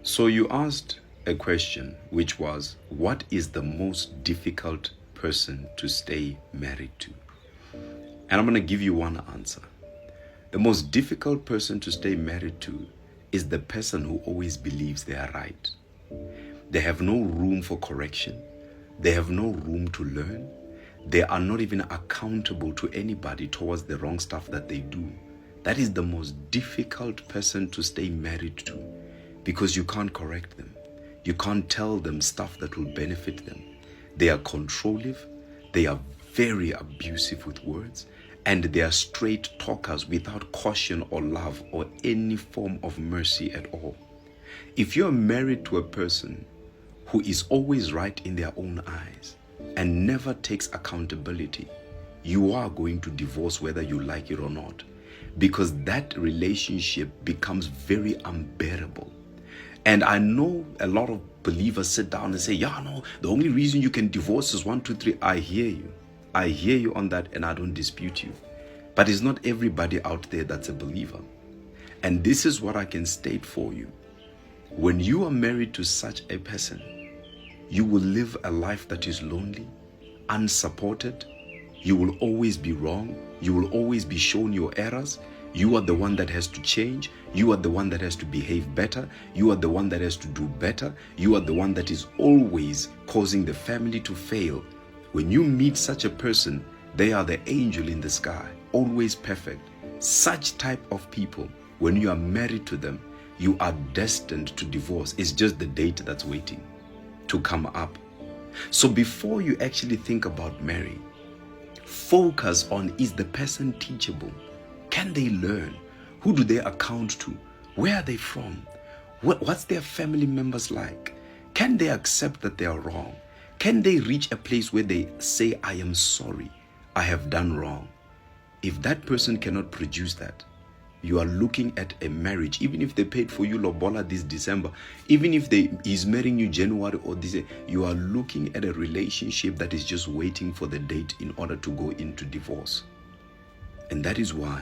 So you asked a question which was, what is the most difficult person to stay married to? And I'm going to give you one answer. The most difficult person to stay married to is the person who always believes they are right. They have no room for correction. They have no room to learn. They are not even accountable to anybody towards the wrong stuff that they do. That is the most difficult person to stay married to, because you can't correct them. You can't tell them stuff that will benefit them. They are controlling. They are very abusive with words, and they are straight talkers without caution or love or any form of mercy at all. If you're married to a person who is always right in their own eyes and never takes accountability, you are going to divorce whether you like it or not, because that relationship becomes very unbearable. And I know a lot of believers sit down and say, yeah, no, the only reason you can divorce is 1, 2, 3. I hear you. I hear you on that, and I don't dispute you. But it's not everybody out there that's a believer. And this is what I can state for you. When you are married to such a person, you will live a life that is lonely, unsupported. You will always be wrong. You will always be shown your errors. You are the one that has to change. You are the one that has to behave better. You are the one that has to do better. You are the one that is always causing the family to fail. When you meet such a person, they are the angel in the sky, always perfect. Such type of people, when you are married to them, you are destined to divorce. It's just the date that's waiting to come up. So before you actually think about marrying, focus on, is the person teachable? Can they learn? Who do they account to? Where are they from? What's their family members like? Can they accept that they are wrong? Can they reach a place where they say, I am sorry, I have done wrong? If that person cannot produce that, you are looking at a marriage. Even if they paid for you lobola this December, even if he's marrying you January or this, you are looking at a relationship that is just waiting for the date in order to go into divorce. And that is why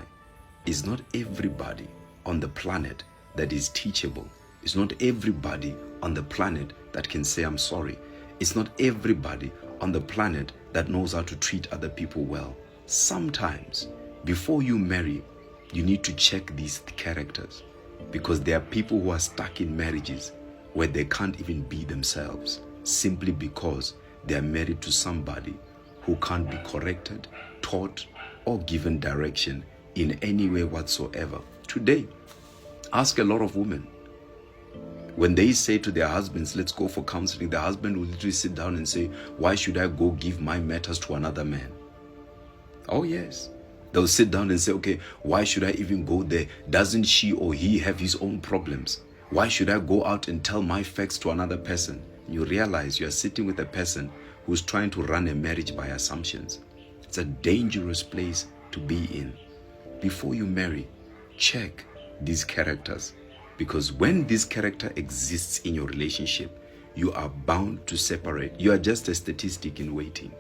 it's not everybody on the planet that is teachable. It's not everybody on the planet that can say, I'm sorry. It's not everybody on the planet that knows how to treat other people well. Sometimes, before you marry, you need to check these characters, because there are people who are stuck in marriages where they can't even be themselves, simply because they are married to somebody who can't be corrected, taught, or given direction in any way whatsoever. Today, ask a lot of women. When they say to their husbands, let's go for counseling, the husband will literally sit down and say, why should I go give my matters to another man? Oh yes. They'll sit down and say, okay, why should I even go there? Doesn't she or he have his own problems? Why should I go out and tell my facts to another person? You realize you are sitting with a person who's trying to run a marriage by assumptions. It's a dangerous place to be in. Before you marry, check these characters, because when this character exists in your relationship, you are bound to separate. You are just a statistic in waiting.